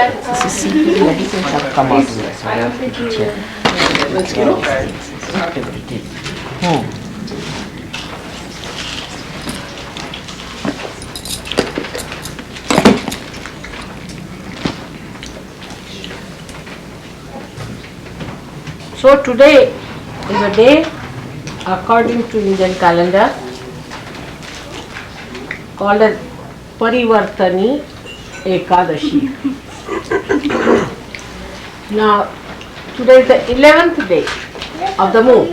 CCP medicines have come out with us. I have to check. Let's get on. Not every day. Hmm. So today is a day according to Indian calendar called as Parivartani Ekadashi. Now today is the 11th day of the moon.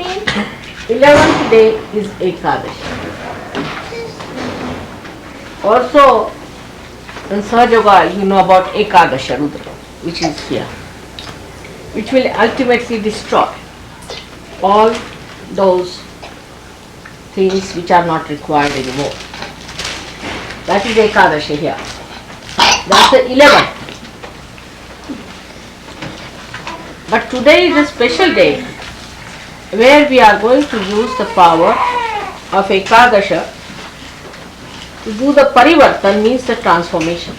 11th day is Ekadashi. Also in Sahaja Yoga you know about Ekadasha Rudra, which is here, which will ultimately destroy all those things which are not required anymore. That is Ekadashi here. That's the 11th. But today is a special day where we are going to use the power of Ekadasha to do the parivartan, means the transformation.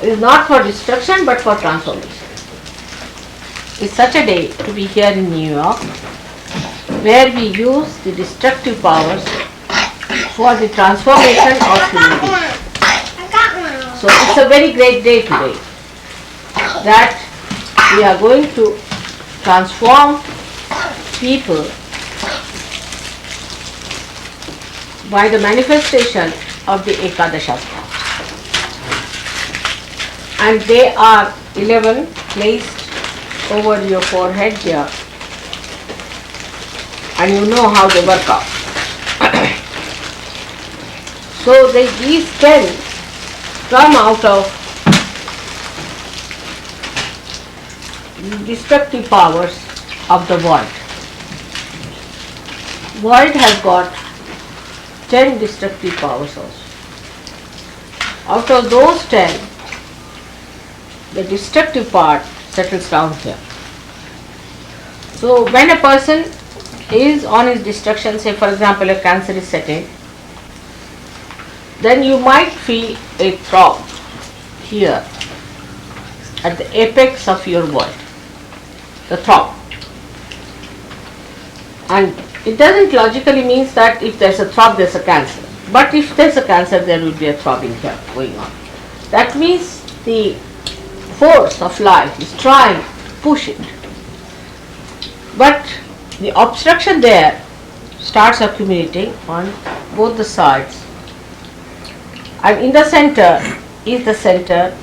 It is not for destruction but for transformation. It's such a day to be here in New York where we use the destructive powers for the transformation of humanity. So it's a very great day today that we are going to transform people by the manifestation of the Ekadashastra. And they are 11 placed over your forehead here, and you know how they work out. So these 10 come out of destructive powers of the void. Void has got 10 destructive powers also. Out of those 10, the destructive part settles down here. So when a person is on his destruction, say for example a cancer is setting, then you might feel a throb here at the apex of your void, the throb. And it doesn't logically means that if there's a throb there's a cancer. But if there's a cancer there will be a throbbing here going on. That means the force of life is trying to push it. But the obstruction there starts accumulating on both the sides. And in the center is the center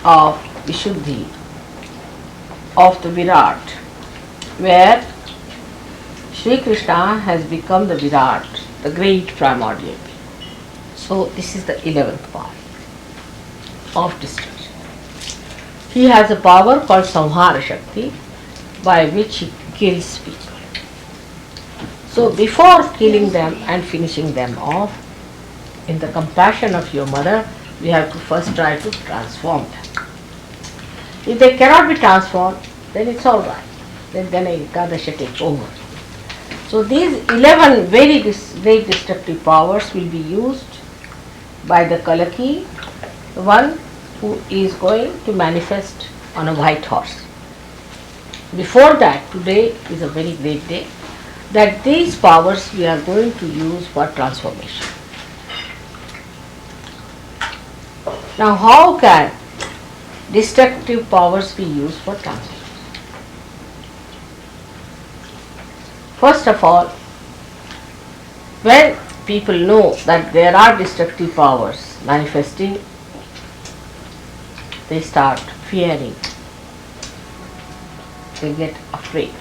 of Vishuddhi, of the Virat, where Sri Krishna has become the Virat, the great primordial. So this is the 11th part of destruction. He has a power called Samhara Shakti by which he kills people. So before killing them and finishing them off, in the compassion of your mother, we have to first try to transform them. If they cannot be transformed, then it's all right. Then Ekadasha takes over. So these 11 very great destructive powers will be used by the Kalaki, the one who is going to manifest on a white horse. Before that, today is a very great day, that these powers we are going to use for transformation. Now how can destructive powers be used for transformation? First of all, when people know that there are destructive powers manifesting, they start fearing. They get afraid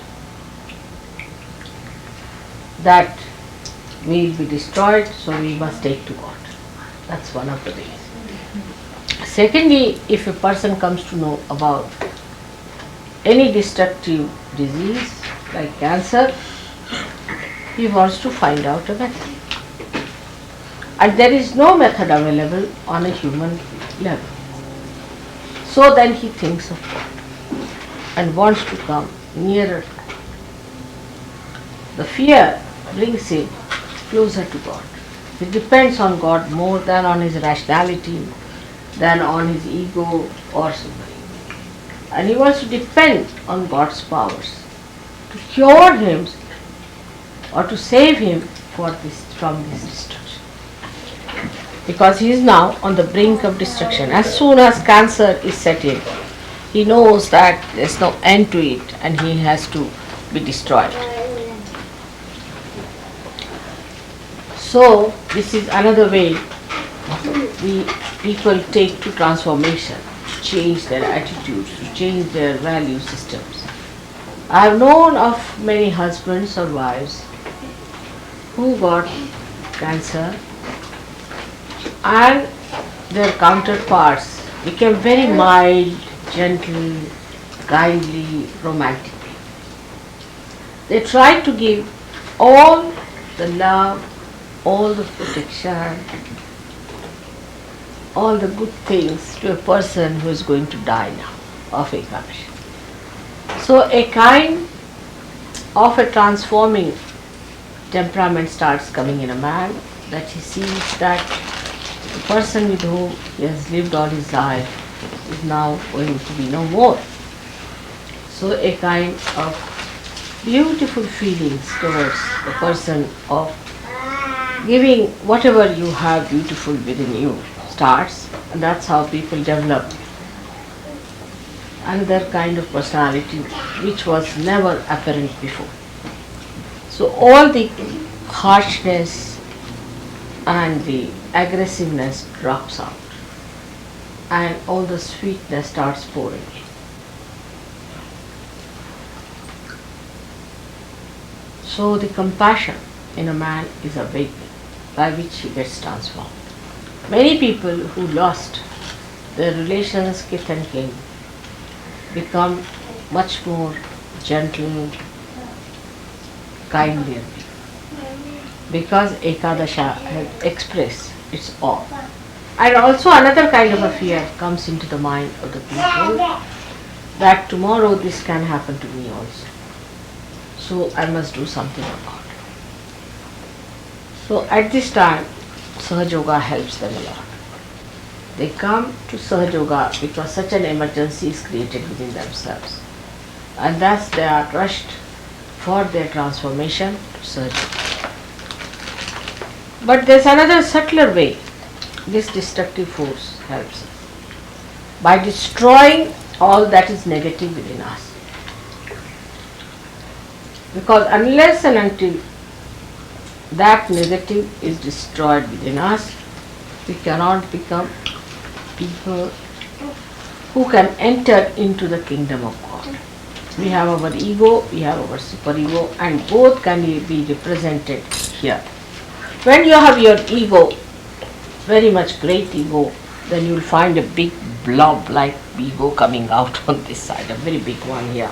that we will be destroyed, so we must take to God. That's one of the ways. Secondly, if a person comes to know about any destructive disease like cancer, he wants to find out a method. And there is no method available on a human level. So then he thinks of God and wants to come nearer. The fear brings him closer to God. He depends on God more than on his rationality, than on his ego or superego. And he wants to depend on God's powers to cure him or to save him from this destruction. Because he is now on the brink of destruction. As soon as cancer is set in, he knows that there's no end to it and he has to be destroyed. So this is another way the people take to transformation, to change their attitudes, to change their value systems. I have known of many husbands or wives who got cancer and their counterparts became very mild, gentle, kindly, romantic. They tried to give all the love, all the protection, all the good things to a person who is going to die now of Ekadashi. So a kind of a transforming temperament starts coming in a man, that he sees that the person with whom he has lived all his life is now going to be no more. So a kind of beautiful feelings towards the person of giving whatever you have beautiful within you starts, and that's how people develop another kind of personality which was never apparent before. So all the harshness and the aggressiveness drops out and all the sweetness starts pouring in. So the compassion in a man is awakened, by which he gets transformed. Many people who lost their relations, kith and kin, become much more gentle, kindlier people, because Ekadasha has expressed its awe. And also another kind of a fear comes into the mind of the people, that tomorrow this can happen to me also. So I must do something about it. So at this time, Sahaja Yoga helps them a lot. They come to Sahaja Yoga because such an emergency is created within themselves. And thus they are rushed for their transformation to Sahaja Yoga. But there's another subtler way this destructive force helps us. By destroying all that is negative within us. Because unless and until that negative is destroyed within us, we cannot become people who can enter into the kingdom of God. We have our ego, we have our superego, and both can be represented here. When you have your ego, very much great ego, then you will find a big blob like ego coming out on this side, a very big one here.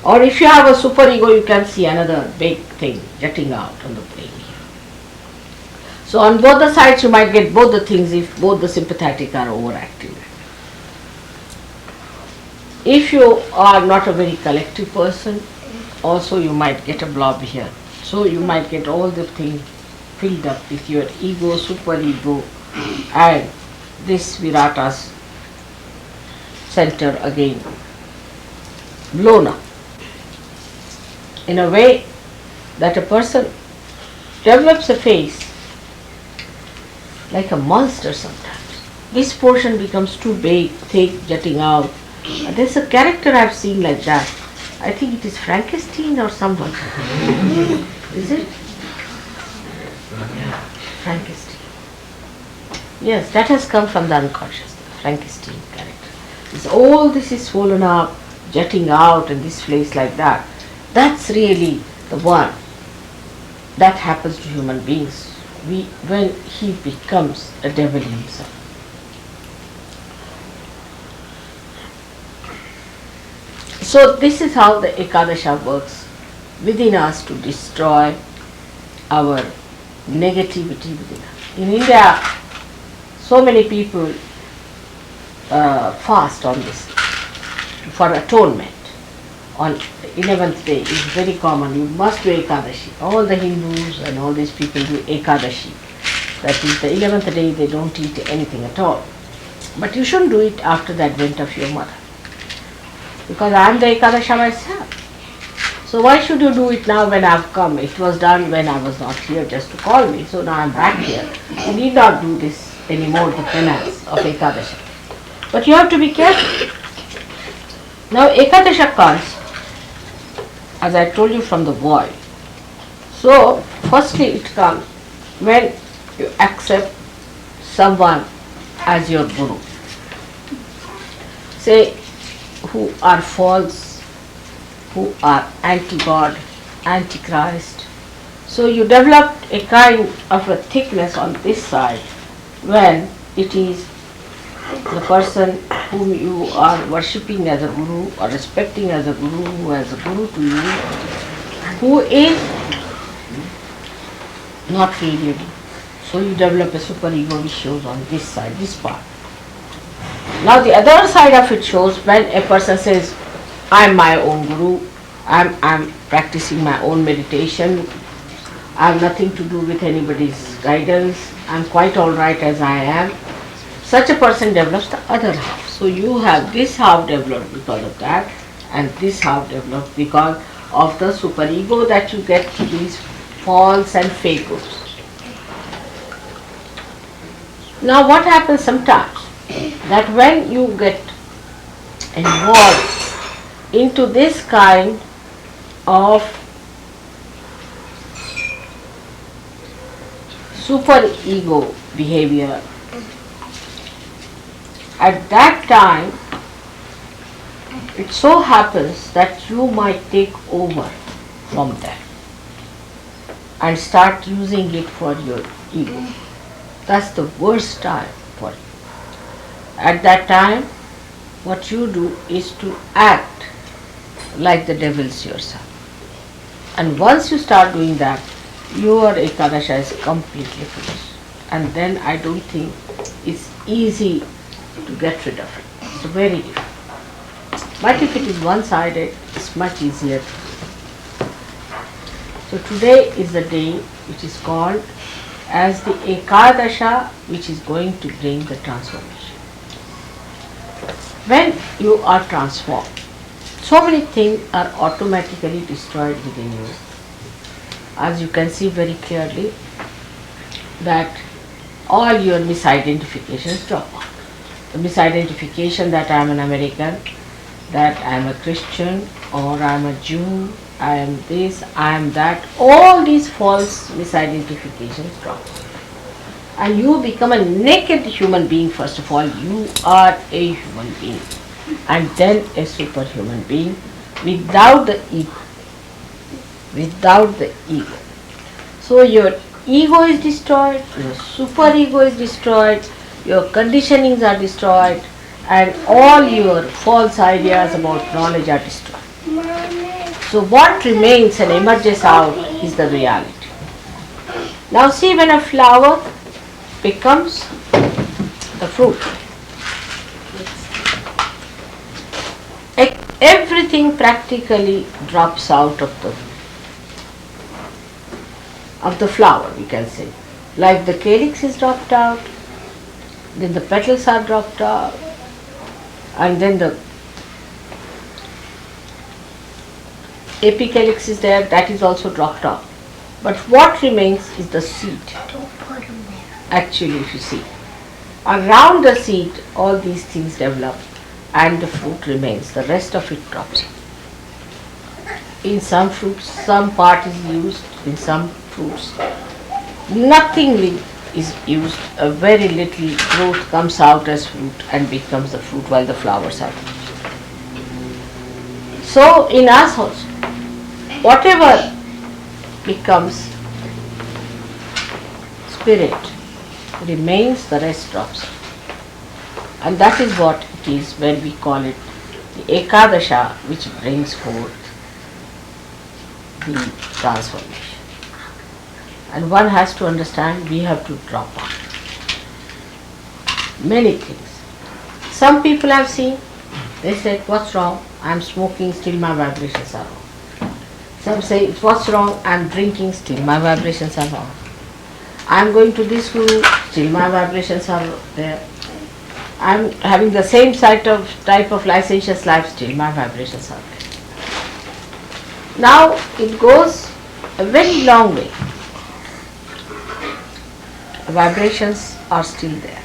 Or if you have a superego, you can see another big thing jutting out on the brain here. So on both the sides you might get both the things if both the sympathetic are overactive. If you are not a very collective person, also you might get a blob here. So you might get all the things filled up with your ego, superego, and this Virata's center again blown up, in a way that a person develops a face like a monster sometimes. This portion becomes too big, thick, jutting out. There's a character I've seen like that. I think it is Frankenstein or someone. Is it? Yeah, Frankenstein. Yes, that has come from the unconscious, the Frankenstein character. All this is swollen up, jutting out, and this place like that. That's really the one that happens to human beings when he becomes a devil himself. So this is how the Ekadasha works within us to destroy our negativity within us. In India, so many people fast on this for atonement. On 11th day is very common. You must do Ekadashi. All the Hindus and all these people do Ekadashi. That is the 11th day they don't eat anything at all. But you shouldn't do it after the advent of your mother. Because I am the Ekadasha myself. So why should you do it now when I have come? It was done when I was not here just to call me. So now I am back here. You need not do this anymore, the penance of Ekadasha. But you have to be careful. Now Ekadasha comes, as I told you, from the void. So firstly it comes when you accept someone as your guru. Say, who are false, who are anti-God, anti-Christ. So you develop a kind of a thickness on this side when it is the person whom you are worshipping as a guru or respecting as a guru, who is a guru to you, who is not really. So you develop a superego which shows on this side, this part. Now the other side of it shows when a person says, I am my own guru, I am practicing my own meditation, I have nothing to do with anybody's guidance, I am quite alright as I am. Such a person develops the other half. So you have this half developed because of that, and this half developed because of the superego that you get to these false and fake gurus. Now what happens sometimes, that when you get involved into this kind of superego behavior, at that time it so happens that you might take over from them and start using it for your ego. That's the worst time for you. At that time, what you do is to act like the devils yourself. And once you start doing that, your Ekadasha is completely finished. And then I don't think it's easy to get rid of it. It's very difficult. But if it is one-sided, it's much easier to do. So today is the day which is called as the Ekadasha, which is going to bring the transformation. When you are transformed, so many things are automatically destroyed within you. As you can see very clearly, that all your misidentifications drop out. The misidentification that I am an American, that I am a Christian, or I am a Jew, I am this, I am that, all these false misidentifications drop. And you become a naked human being. First of all, you are a human being, and then a superhuman being without the ego. Without the ego. So your ego is destroyed, your superego is destroyed, your conditionings are destroyed, and all your false ideas about knowledge are destroyed. So what remains and emerges out is the reality. Now see, when a flower becomes the fruit, everything practically drops out of the flower, we can say. Like the calyx is dropped out, then the petals are dropped out, and then the apicalyx is there, that is also dropped out. But what remains is the seed. Don't put them there. Actually, if you see, around the seed all these things develop and the fruit remains, the rest of it drops. In some fruits, some part is used, in some fruits nothing is used, a very little growth comes out as fruit and becomes the fruit while the flowers are. So in us also, whatever becomes spirit remains, the rest drops. And that is what it is when we call it the Ekadasha, which brings forth the transformation. And one has to understand, we have to drop out many things. Some people have seen, they said, what's wrong? I am smoking, still my vibrations are wrong. Some say, what's wrong? I am drinking, still my vibrations are wrong. I am going to this guru, still my vibrations are there. I'm having the same type of licentious lifestyle, my vibrations are there. Now it goes a very long way. Vibrations are still there.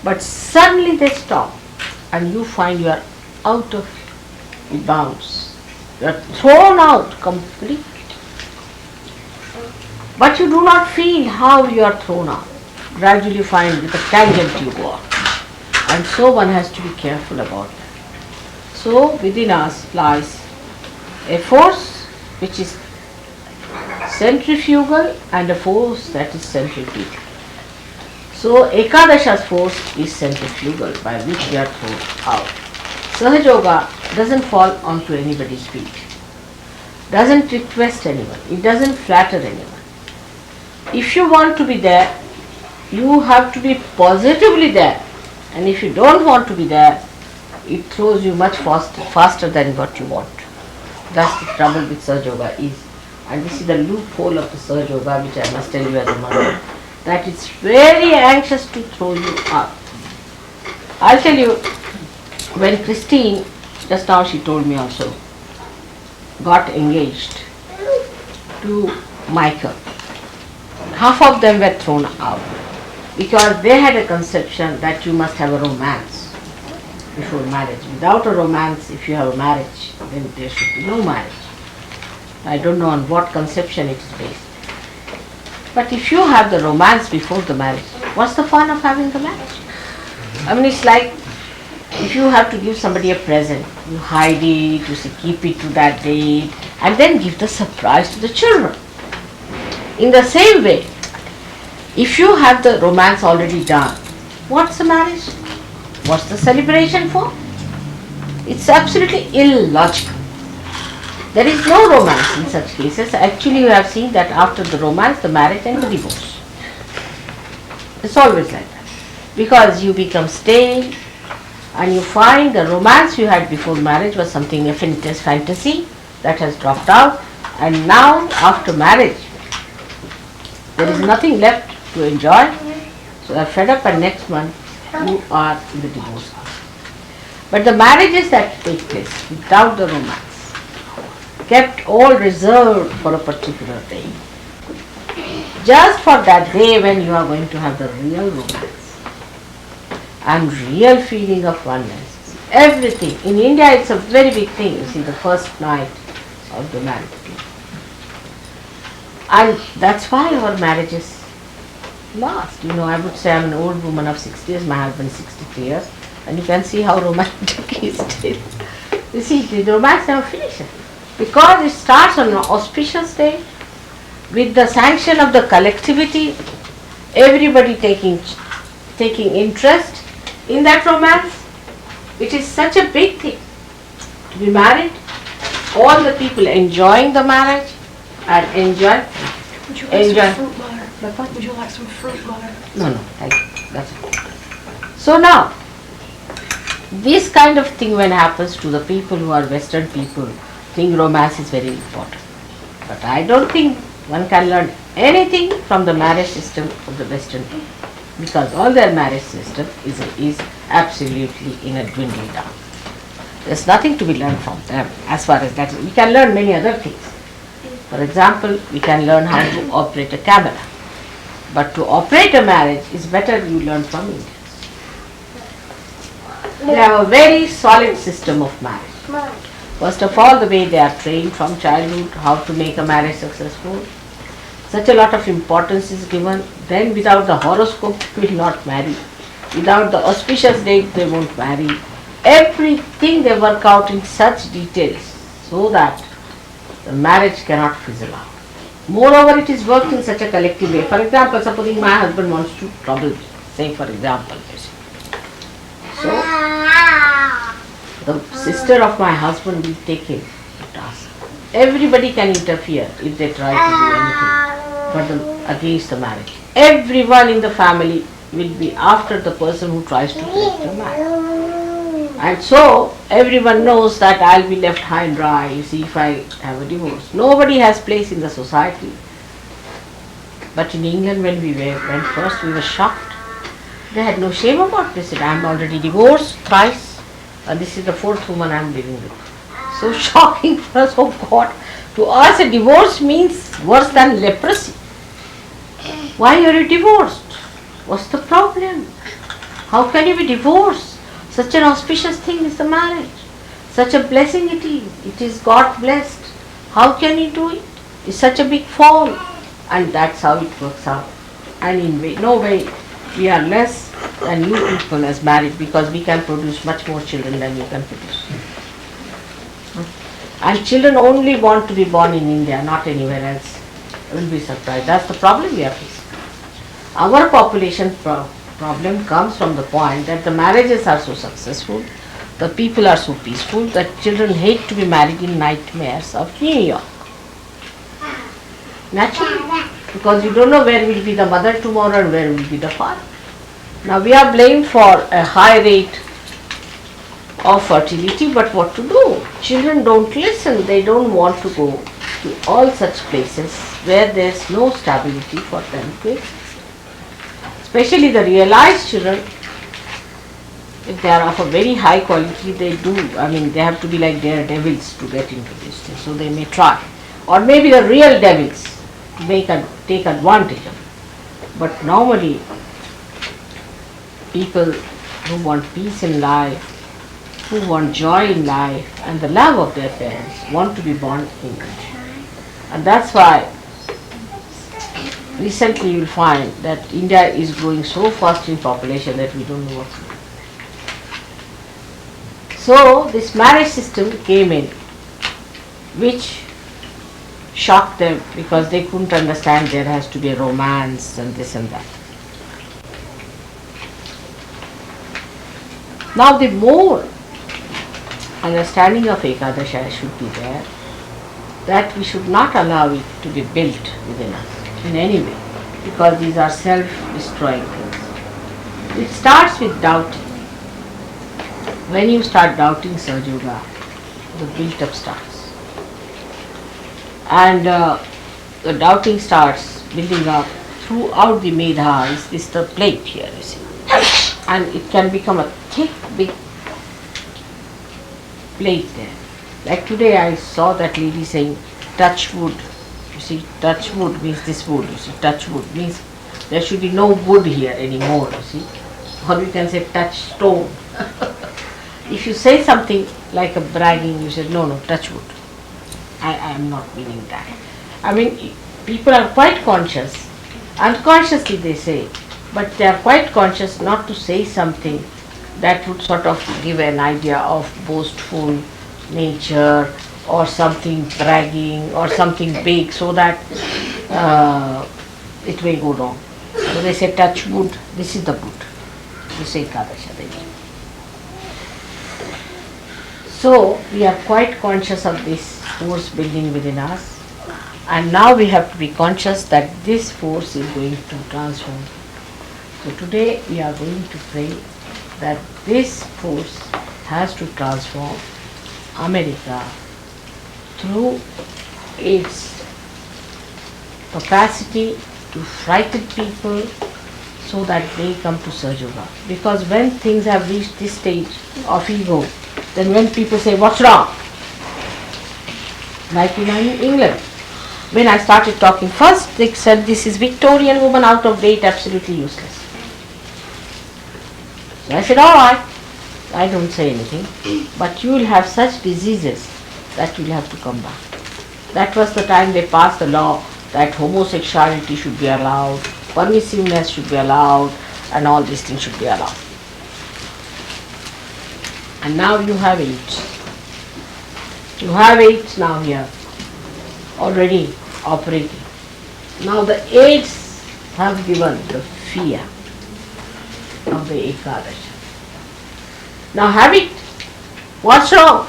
But suddenly they stop and you find you are out of bounds. You are thrown out completely. But you do not feel how you are thrown out. Gradually find with a tangent you go out. And so one has to be careful about that. So within us lies a force which is centrifugal and a force that is centripetal. So Ekadasha's force is centrifugal by which we are thrown out. Sahaja Yoga doesn't fall onto anybody's feet, doesn't request anyone, it doesn't flatter anyone. If you want to be there, you have to be positively there. And if you don't want to be there, it throws you much faster than what you want. That's the trouble with Sahaja Yoga is. And this is the loophole of the Sahaja Yoga, which I must tell you as a mother, that it's very anxious to throw you out. I'll tell you, when Christine, just now she told me also, got engaged to Michael, half of them were thrown out because they had a conception that you must have a romance before marriage. Without a romance, if you have a marriage, then there should be no marriage. I don't know on what conception it is based. But if you have the romance before the marriage, what's the fun of having the marriage? I mean, it's like if you have to give somebody a present, you hide it, you say keep it to that date, and then give the surprise to the children. In the same way, if you have the romance already done, what's the marriage? What's the celebration for? It's absolutely illogical. There is no romance in such cases. Actually, you have seen that after the romance, the marriage and the divorce. It's always like that. Because you become stale and you find the romance you had before marriage was something, a fantasy that has dropped out, and now after marriage, there is nothing left to enjoy. So you are fed up, and next month you are in the divorce house. But the marriages that take place without the romance, kept all reserved for a particular day, just for that day when you are going to have the real romance and real feeling of oneness. Everything. In India it's a very big thing, you see, the first night of the marriage. And that's why our marriages last. You know, I would say I'm an old woman of 60 years, my husband 63 years, and you can see how romantic he is still. You see, the romance never finishes. Because it starts on an auspicious day, with the sanction of the collectivity, everybody taking interest in that romance. It is such a big thing to be married, all the people enjoying the marriage and enjoy. Would you like some fruit butter? What? Would you like some fruit butter? No, thank you. That's it. So now, this kind of thing when happens to the people who are Western people, think romance is very important. But I don't think one can learn anything from the marriage system of the Western people, because all their marriage system is absolutely in a dwindle down. There's nothing to be learned from them as far as that. We can learn many other things. For example, we can learn how to operate a camera. But to operate a marriage is better you learn from Indians. They have a very solid system of marriage. First of all, the way they are trained from childhood, how to make a marriage successful. Such a lot of importance is given. Then without the horoscope, they will not marry. Without the auspicious date, they won't marry. Everything they work out in such details so that the marriage cannot fizzle out. Moreover, it is worked in such a collective way. For example, supposing my husband wants to trouble me, say for example. So, the sister of my husband will take him to task. Everybody can interfere if they try to do anything against the marriage. Everyone in the family will be after the person who tries to break the marriage. And so, everyone knows that I'll be left high and dry, you see, if I have a divorce. Nobody has place in the society. But in England, when we went first, we were shocked. They had no shame about this. They said, I'm already divorced thrice, and this is the fourth woman I'm living with. So shocking for us, oh God. To us, a divorce means worse than leprosy. Why are you divorced? What's the problem? How can you be divorced? Such an auspicious thing is the marriage. Such a blessing it is. It is God blessed. How can you do it? It's such a big fall. And that's how it works out. And in no way we are less than you people as married, because we can produce much more children than you can produce. And children only want to be born in India, not anywhere else. You will be surprised. That's the problem we are facing. Our population problem comes from the point that the marriages are so successful, the people are so peaceful, that children hate to be married in nightmares of New York. Naturally, because you don't know where will be the mother tomorrow and where will be the father. Now we are blamed for a high rate of fertility, but what to do? Children don't listen. They don't want to go to all such places where there is no stability for them to exist. Especially the realized children, if they are of a very high quality, they have to be like daredevils to get into this thing. So they may try. Or maybe the real devils take advantage of it. But normally, people who want peace in life, who want joy in life and the love of their parents, want to be born in India. And that's why recently you will find that India is growing so fast in population that we don't know what to do. So this marriage system came in, which shocked them because they couldn't understand there has to be a romance and this and that. Now the more understanding of Ekadasha should be there, that we should not allow it to be built within us in any way, because these are self-destroying things. It starts with doubting. When you start doubting Sahaja, the build-up starts. And the doubting starts building up throughout the Medha. Is this the plate here, you see? And it can become a thick, big plate there. Like today I saw that lady saying, touch wood. You see, touch wood means this wood. You see, touch wood means there should be no wood here anymore, you see. Or you can say touch stone. If you say something like a bragging, you say, no, touch wood. I am not meaning that. I mean, people are quite conscious. Unconsciously they say, but they are quite conscious not to say something that would sort of give an idea of boastful nature or something bragging or something big, so that it may go wrong. So they say touch wood, this is the wood. You say Ekadasha. So we are quite conscious of this force building within us, and now we have to be conscious that this force is going to transform. So today we are going to pray that this force has to transform America through its capacity to frighten people so that they come to Sahaja. Because when things have reached this stage of ego, then when people say, what's wrong? Like in England, when I started talking first, they said this is Victorian woman out of date, absolutely useless. So I said, all right, I don't say anything, but you will have such diseases that you will have to come back. That was the time they passed the law that homosexuality should be allowed, permissiveness should be allowed, and all these things should be allowed. And now you have AIDS. You have AIDS now here, already operating. Now the AIDS have given the fear of the Ekadasha. Now have it. What's wrong?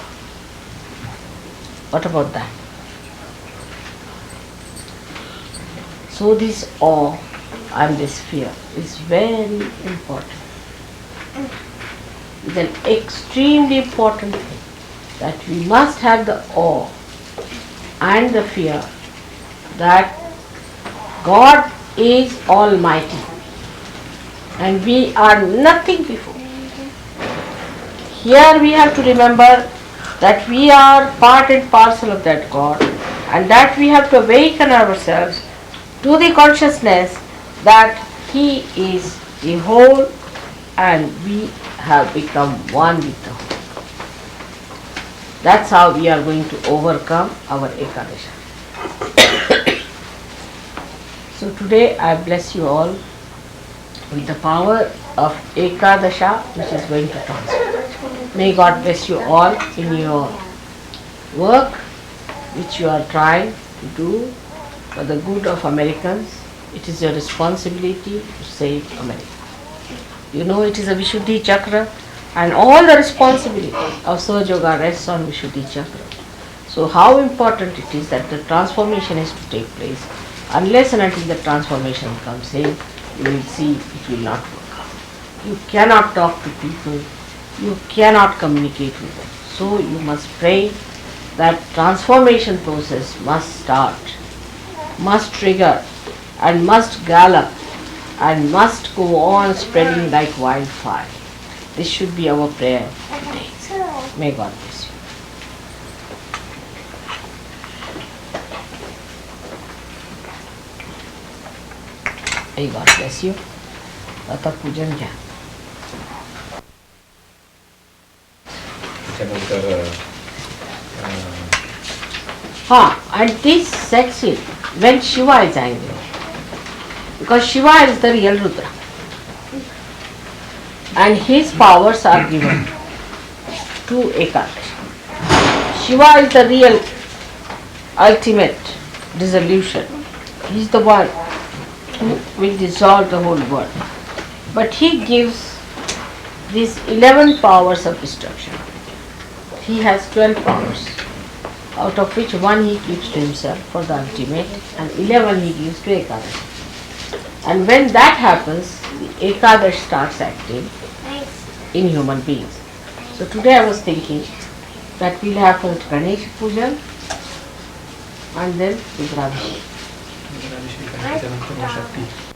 What about that? So this awe and this fear is very important. It's an extremely important thing, that we must have the awe and the fear that God is Almighty. and we are nothing before. Here we have to remember that we are part and parcel of that God, and that we have to awaken ourselves to the consciousness that He is the whole and we have become one with the whole. That's how we are going to overcome our Ekadasha. So today I bless you all with the power of Ekadasha, which is going to transform. May God bless you all in your work which you are trying to do for the good of Americans. It is your responsibility to save America. You know it is a Vishuddhi Chakra, and all the responsibility of Sahaja Yoga rests on Vishuddhi Chakra. So how important it is that the transformation is to take place. Unless and until the transformation comes in, you will see it will not work out. You cannot talk to people, you cannot communicate with them. So you must pray that transformation process must start, must trigger, and must gallop, and must go on spreading like wildfire. This should be our prayer today. May God bless you. May God bless you. आता पूजन घ्या. त्यानंतर And this sets in when Shiva is angry. Because Shiva is the real Rudra. And his powers are given to Ekadashi. Shiva is the real ultimate dissolution. He is the one who will dissolve the whole world. But he gives these 11 powers of destruction. He has 12 powers, out of which 1 he keeps to himself for the ultimate and 11 he gives to Ekadashi. And when that happens, the Ekadash starts acting in human beings. So today I was thinking that we'll have first Ganesh Pujan and then Rudravishek. त्यानंतर